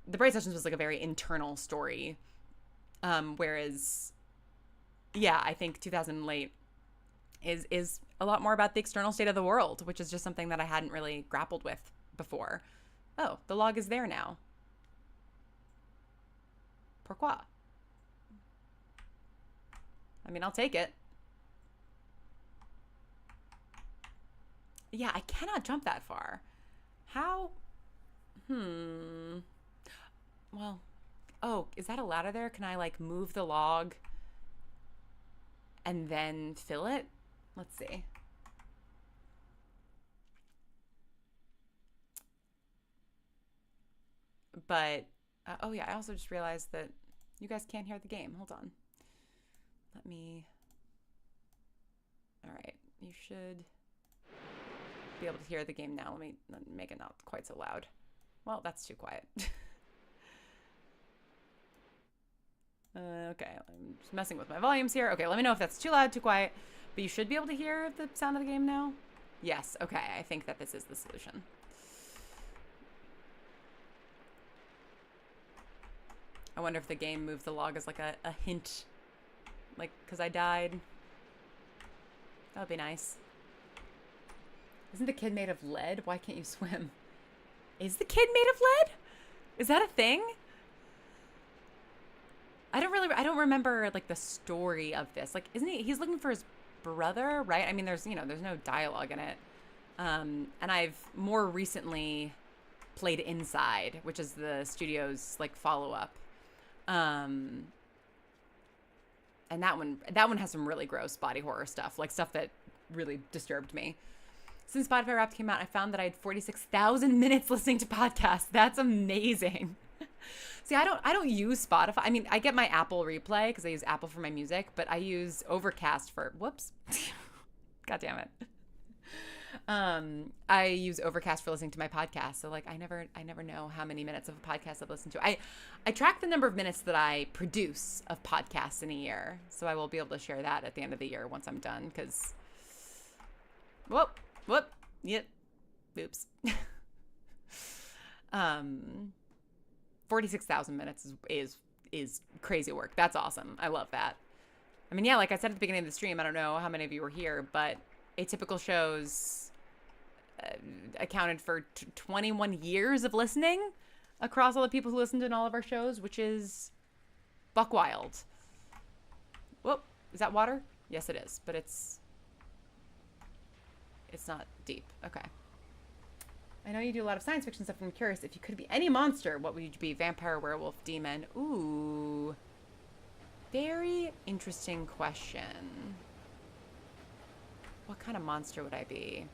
the Bright Sessions was like a very internal story, whereas yeah, I think 2008 is a lot more about the external state of the world, which is just something that I hadn't really grappled with before. Oh, the log is there now. Pourquoi? I mean, I'll take it. Yeah, I cannot jump that far. How? Well, oh, is that a ladder there? Can I like move the log and then fill it? Let's see. But, oh yeah, I also just realized that you guys can't hear the game. Hold on. Let me, all right, you should be able to hear the game now. Let me make it not quite so loud. Well, that's too quiet. Okay, I'm just messing with my volumes here. Okay, let me know if that's too loud, too quiet. But you should be able to hear the sound of the game now? Yes. Okay. I think that this is the solution. I wonder if the game moves the log as like a hint. Like, because I died. That would be nice. Isn't the kid made of lead? Why can't you swim? Is the kid made of lead? Is that a thing? I don't remember like the story of this. Like, isn't he's looking for his brother, right? I mean, there's no dialogue in it. And I've more recently played Inside, which is the studio's like follow-up. And that one has some really gross body horror stuff, like stuff that really disturbed me. Since Spotify Wrapped came out, I found that I had 46,000 minutes listening to podcasts. That's amazing. See, I don't use Spotify. I mean, I get my Apple Replay because I use Apple for my music, but I use Overcast for, whoops. God damn it. I use Overcast for listening to my podcast. So like, I never know how many minutes of a podcast I've listened to. I track the number of minutes that I produce of podcasts in a year. So I will be able to share that at the end of the year once I'm done. Cause yep. Oops. 46,000 minutes is crazy work. That's awesome. I love that. I mean, yeah, like I said at the beginning of the stream, I don't know how many of you were here, but Atypical Shows accounted for 21 years of listening across all the people who listened in all of our shows, which is buck wild. Whoop, is that water? Yes, it is, but it's not deep. Okay. I know you do a lot of science fiction stuff, and I'm curious, if you could be any monster, what would you be? Vampire, werewolf, demon? Ooh. Very interesting question. What kind of monster would I be?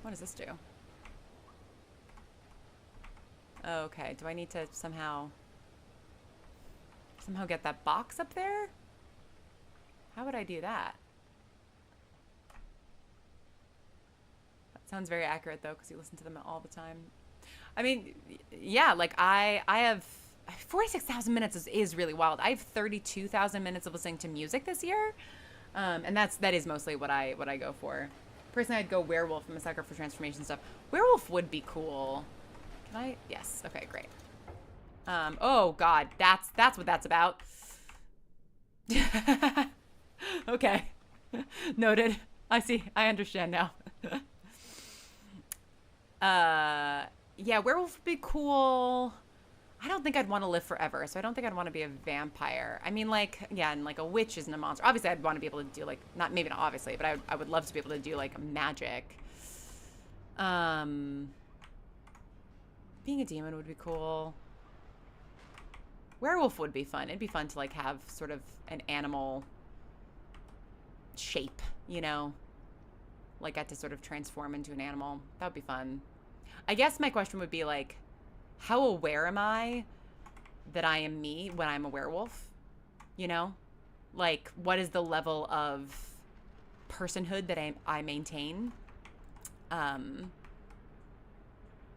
What does this do? Okay, do I need to somehow get that box up there? How would I do that? That sounds very accurate though, because you listen to them all the time. I mean, yeah, like I have 46,000 minutes is really wild. I have 32,000 minutes of listening to music this year. And that is mostly what I go for. Personally, I'd go werewolf. I'm a sucker for transformation stuff. Werewolf would be cool. Can I? Yes. Okay, great. Oh God, that's what that's about. Okay. Noted. I see. I understand now. Yeah, werewolf would be cool. I don't think I'd want to live forever, so I don't think I'd want to be a vampire. I mean, like, yeah, and like a witch isn't a monster. Obviously, I'd want to be able to do like, maybe not obviously, but I would love to be able to do like magic. Being a demon would be cool. Werewolf would be fun. It'd be fun to like have sort of an animal shape, you know? Like get to sort of transform into an animal. That would be fun. I guess my question would be like, how aware am I that I am me when I'm a werewolf? You know? Like, what is the level of personhood that I maintain?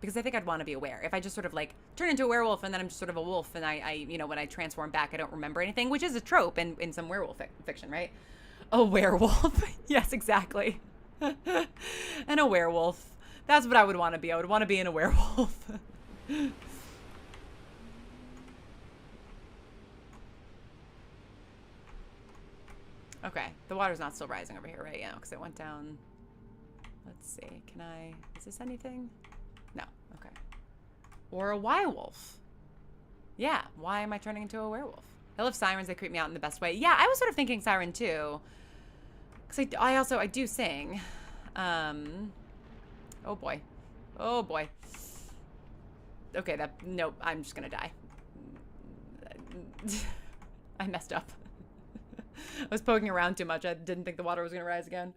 Because I think I'd want to be aware. If I just sort of like turn into a werewolf and then I'm just sort of a wolf and I you know, when I transform back, I don't remember anything, which is a trope in some werewolf fiction, right? A werewolf. Yes, exactly. And a werewolf. That's what I would want to be. I would want to be in a werewolf. Okay, the water's not still rising over here, right? Yeah, because it went down. Let's see. Is this anything? No. Okay. Or a werewolf. Yeah, why am I turning into a werewolf? I love sirens. They creep me out in the best way. Yeah, I was sort of thinking siren too. Because I do sing. Oh boy. Oh boy. Okay, nope, I'm just gonna die. I messed up. I was poking around too much. I didn't think the water was gonna rise again.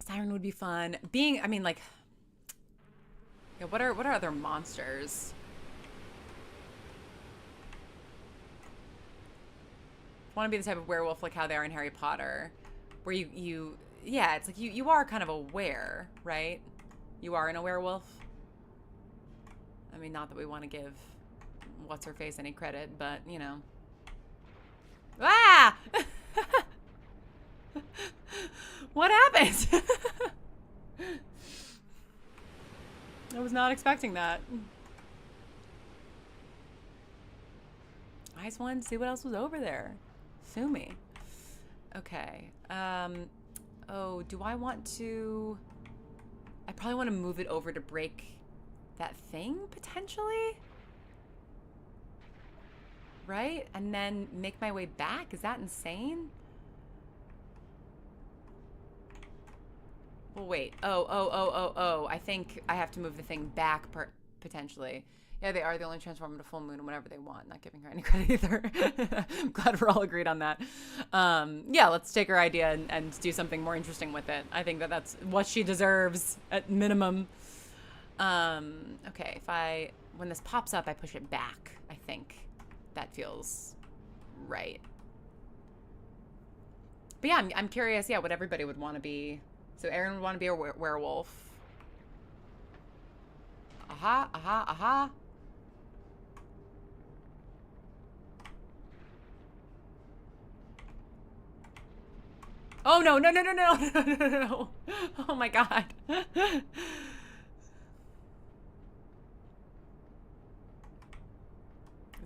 Siren would be fun. I mean, like, yeah, what are other monsters? I want to be the type of werewolf like how they are in Harry Potter, where yeah, it's like you are kind of aware, right? You are in a werewolf. I mean, not that we want to give what's her face any credit, but you know. Ah! What happened? I was not expecting that. I just wanted to see what else was over there. Sue me. Okay. Oh, do I want to... I probably want to move it over to break that thing, potentially? Right? And then make my way back? Is that insane? Well, wait. Oh. I think I have to move the thing back, potentially. Yeah, they are. They only transform into full moon whenever they want. Not giving her any credit either. I'm glad we're all agreed on that. Yeah, let's take her idea and do something more interesting with it. I think that's what she deserves at minimum. Okay, when this pops up, I push it back. I think that feels right. But yeah, I'm curious. Yeah, what everybody would want to be. So Aaron would want to be a werewolf. Aha. Oh, no. Oh, my God. Is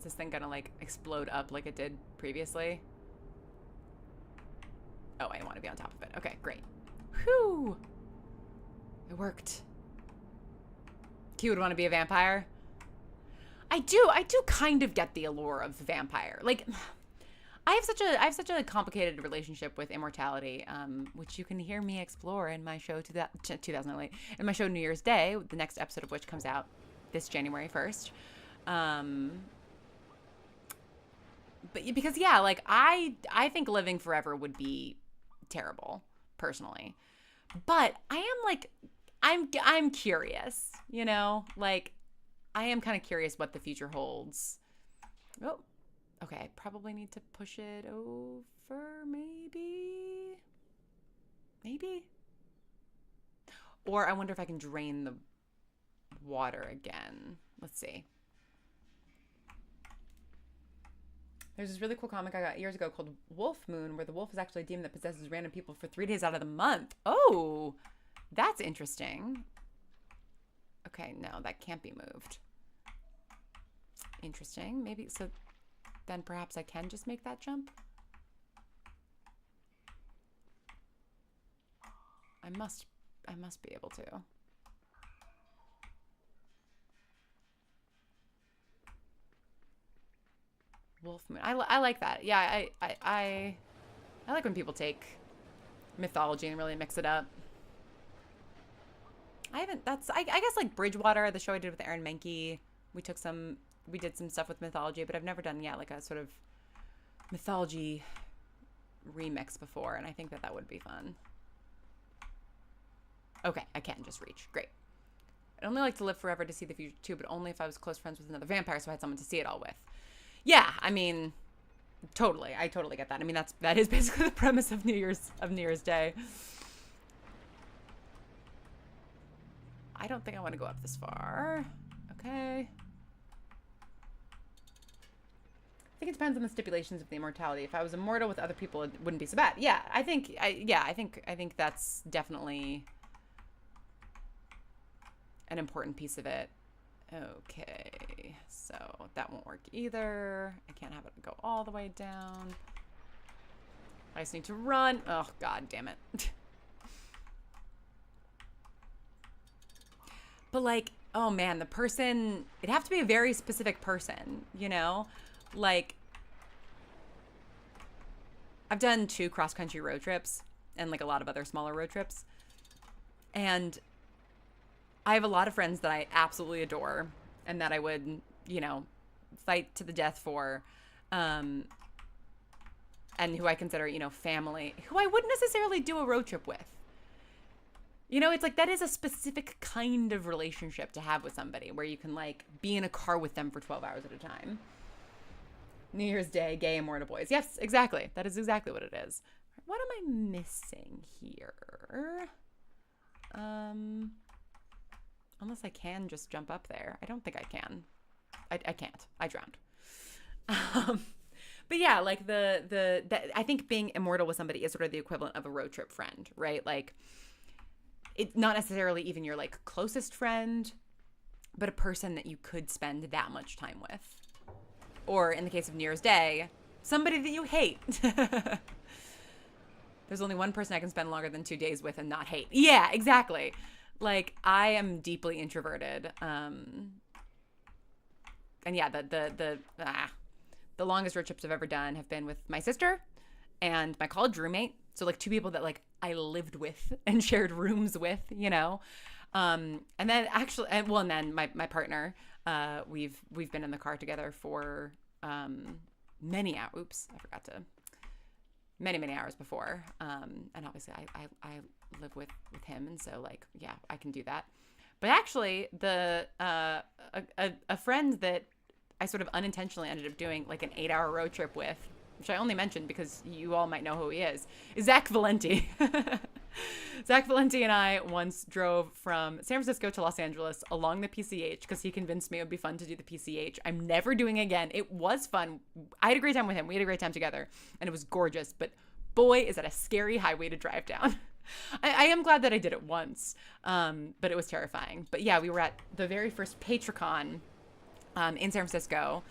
this thing gonna, like, explode up like it did previously? Oh, I want to be on top of it. Okay, great. Whew. It worked. Q would want to be a vampire. I do kind of get the allure of the vampire. Like... I have such a complicated relationship with immortality, which you can hear me explore in my show 2008, in my show New Year's Day, the next episode of which comes out this January 1st. But because yeah, like I think living forever would be terrible, personally. But I am like I'm curious, you know? Like I am kind of curious what the future holds. Oh. Okay, I probably need to push it over, maybe? Maybe? Or I wonder if I can drain the water again. Let's see. There's this really cool comic I got years ago called Wolf Moon, where the wolf is actually a demon that possesses random people for 3 days out of the month. Oh, that's interesting. Okay, no, that can't be moved. Interesting. Maybe, so... then perhaps I can just make that jump. I must be able to. Wolf Moon. I like that. Yeah, I like when people take mythology and really mix it up. I guess like Bridgewater, the show I did with Aaron Mahnke, we did some stuff with mythology, but I've never done yet like a sort of mythology remix before, and I think that would be fun. Okay, I can just reach. Great. I'd only like to live forever to see the future too, but only if I was close friends with another vampire, so I had someone to see it all with. Yeah, I mean, totally. I totally get that. I mean, that is basically the premise of New Year's Day. I don't think I want to go up this far. Okay. I think it depends on the stipulations of the immortality. If I was immortal with other people, it wouldn't be so bad. Yeah, I think that's definitely an important piece of it. Okay, so that won't work either. I can't have it go all the way down. I just need to run. Oh, God damn it. But like, oh man, it'd have to be a very specific person, you know? Like, I've done 2 cross-country road trips and like a lot of other smaller road trips. And I have a lot of friends that I absolutely adore and that I would, you know, fight to the death for. And who I consider, you know, family, who I wouldn't necessarily do a road trip with. You know, it's like that is a specific kind of relationship to have with somebody where you can like be in a car with them for 12 hours at a time. New Year's Day, gay immortal boys. Yes, exactly. That is exactly what it is. What am I missing here? Unless I can just jump up there. I don't think I can. I can't. I drowned. But yeah, like I think being immortal with somebody is sort of the equivalent of a road trip friend, right? Like, it's not necessarily even your like closest friend, but a person that you could spend that much time with. Or in the case of New Year's Day, somebody that you hate. There's only one person I can spend longer than 2 days with and not hate. Yeah, exactly. Like, I am deeply introverted. And yeah, the longest road trips I've ever done have been with my sister and my college roommate. So like 2 people that like I lived with and shared rooms with, you know. And then actually, and then my partner, we've been in the car together for many hours. Oops, I forgot to. Many hours before. And obviously I live with him, and so like, yeah, I can do that. But actually, a friend that I sort of unintentionally ended up doing like an 8-hour road trip with, which I only mentioned because you all might know who he is Zach Valenti. Zach Valenti and I once drove from San Francisco to Los Angeles along the PCH because he convinced me it would be fun to do the PCH. I'm never doing it again. It was fun. I had a great time with him. We had a great time together, and it was gorgeous. But boy, is that a scary highway to drive down. I am glad that I did it once, but it was terrifying. But yeah, we were at the very first PatriCon in San Francisco,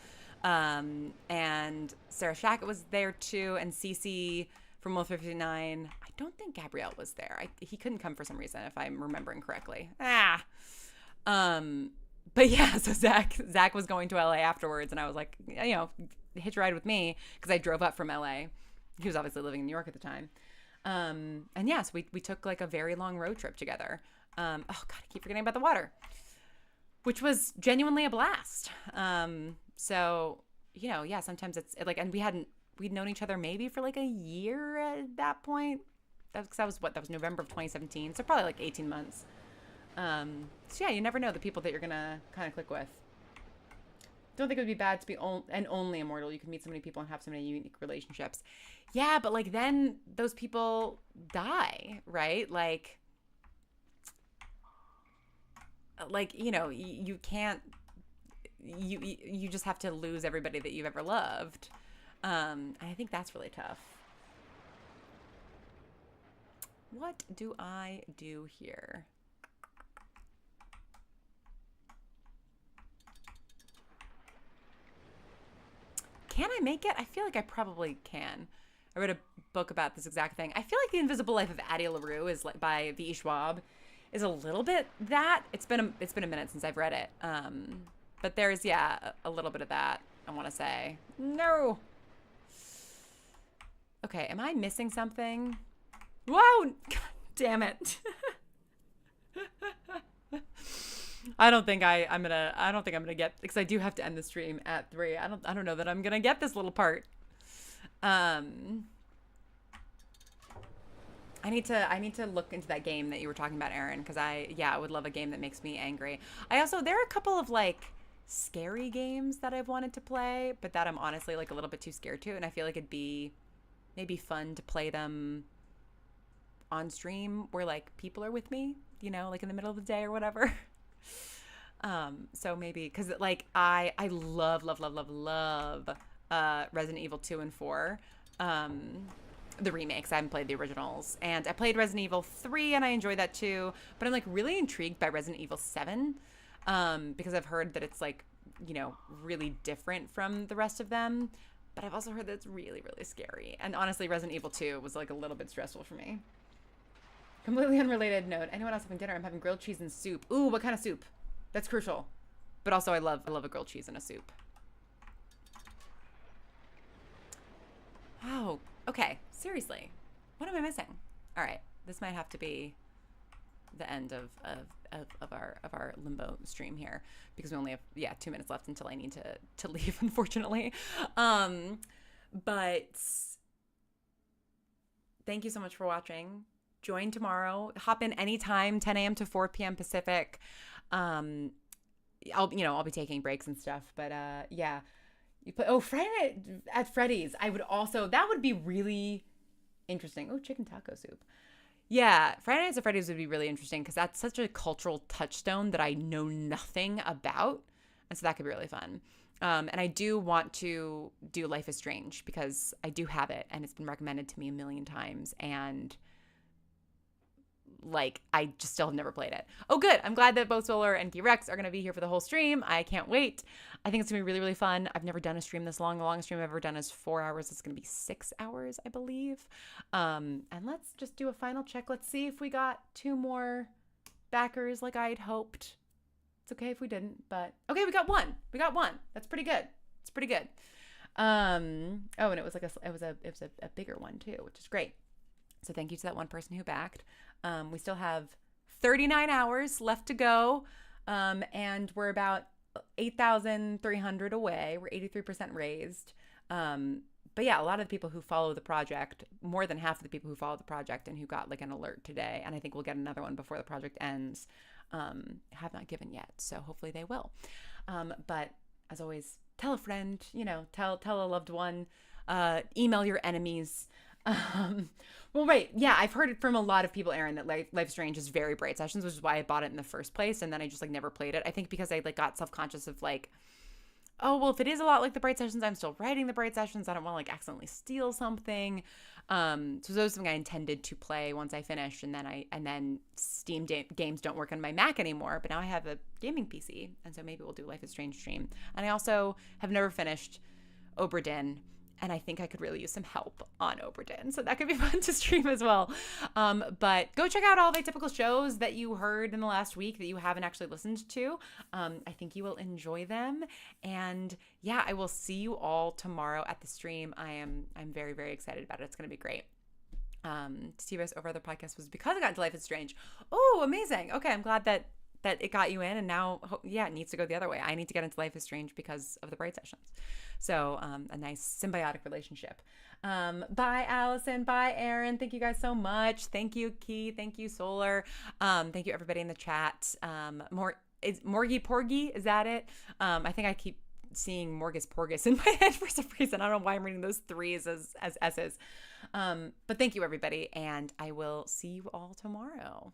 and Sarah Shackett was there too, and Cece from Wolf 59. I don't think Gabrielle was there. He couldn't come for some reason, if I'm remembering correctly. But yeah, so Zach was going to LA afterwards, and I was like, you know, hitch a ride with me because I drove up from LA. He was obviously living in New York at the time. And yeah, so we took like a very long road trip together. Oh God, I keep forgetting about the water, which was genuinely a blast. So, you know, yeah, sometimes it's like, and we'd known each other maybe for like a year at that point. That was November of 2017. So probably like 18 months. So yeah, you never know the people that you're going to kind of click with. Don't think it would be bad to be only immortal. You can meet so many people and have so many unique relationships. Yeah, but like then those people die, right? Like, you know, you can't, you just have to lose everybody that you've ever loved. And I think that's really tough. What do I do here? Can I make it? I feel like I probably can. I read a book about this exact thing. I feel like The Invisible Life of Addie LaRue is like by V.E. Schwab is a little bit that. It's been a minute since I've read it. But there's a little bit of that, I want to say. No. Okay, am I missing something? Whoa! God damn it. I don't think I'm gonna get, because I do have to end the stream at 3. I don't know that I'm gonna get this little part. I need to look into that game that you were talking about, Aaron, because I would love a game that makes me angry. There are a couple of like scary games that I've wanted to play, but that I'm honestly like a little bit too scared to, and I feel like it'd be maybe fun to play them on stream where like people are with me, you know, like in the middle of the day or whatever. So maybe, because like I love Resident Evil 2 and 4, the remakes. I haven't played the originals, and I played Resident Evil 3 and I enjoyed that too, but I'm like really intrigued by Resident Evil 7, because I've heard that it's like, you know, really different from the rest of them, but I've also heard that it's really, really scary. And honestly, Resident Evil 2 was like a little bit stressful for me. Completely unrelated note. Anyone else having dinner? I'm having grilled cheese and soup. Ooh, what kind of soup? That's crucial. But also I love a grilled cheese and a soup. Oh, okay. Seriously. What am I missing? All right. This might have to be the end of our Limbo stream here, because we only have 2 minutes left until I need to leave, unfortunately. But thank you so much for watching. Join tomorrow. Hop in anytime, 10 a.m. to 4 p.m. Pacific. I'll be taking breaks and stuff, but yeah. You play Friday at Freddy's. That would be really interesting. Oh, chicken taco soup. Yeah, Friday Nights at Freddy's would be really interesting because that's such a cultural touchstone that I know nothing about. So that could be really fun. And I do want to do Life is Strange because I do have it and it's been recommended to me a million times. And like, I just still have never played it. Oh, good. I'm glad that both Solar and Rex are going to be here for the whole stream. I can't wait. I think it's going to be really, really fun. I've never done a stream this long. The longest stream I've ever done is 4 hours. It's going to be 6 hours, I believe. And let's just do a final check. Let's see if we got 2 more backers like I had hoped. It's okay if we didn't, but okay, we got one. We got one. That's pretty good. It's pretty good. Oh, and it was like a bigger one too, which is great. So thank you to that one person who backed. We still have 39 hours left to go, and we're about 8,300 away. We're 83% raised. But yeah, a lot of the people who follow the project, more than half of the people who follow the project and who got like an alert today, and I think we'll get another one before the project ends, have not given yet. So hopefully they will. But as always, tell a friend, tell a loved one, email your enemies. Well, right. Yeah, I've heard it from a lot of people, Aaron, that Life is Strange is very Bright Sessions, which is why I bought it in the first place. And then I just like never played it. I think because I like got self-conscious of like, oh, well, if it is a lot like the Bright Sessions, I'm still writing the Bright Sessions. I don't want to like accidentally steal something. So that was something I intended to play once I finished. And then Steam games don't work on my Mac anymore, but now I have a gaming PC. And so maybe we'll do Life is Strange stream. And I also have never finished Obra Dinn. And I think I could really use some help on Obra Dinn. So that could be fun to stream as well. But go check out all the typical shows that you heard in the last week that you haven't actually listened to. I think you will enjoy them. And yeah, I will see you all tomorrow at the stream. I'm very, very excited about it. It's going to be great. To see you guys over other podcasts was because I got into Life is Strange. Oh, amazing. Okay, I'm glad that it got you in, and now, yeah, it needs to go the other way. I need to get into Life is Strange because of the Bright Sessions. So a nice symbiotic relationship. Bye, Allison. Bye, Aaron. Thank you guys so much. Thank you, Key. Thank you, Solar. Thank you, everybody in the chat. Morgie Porgy, is that it? I think I keep seeing Morgus Porgus in my head for some reason. I don't know why I'm reading those 3s as S's. But thank you, everybody, and I will see you all tomorrow.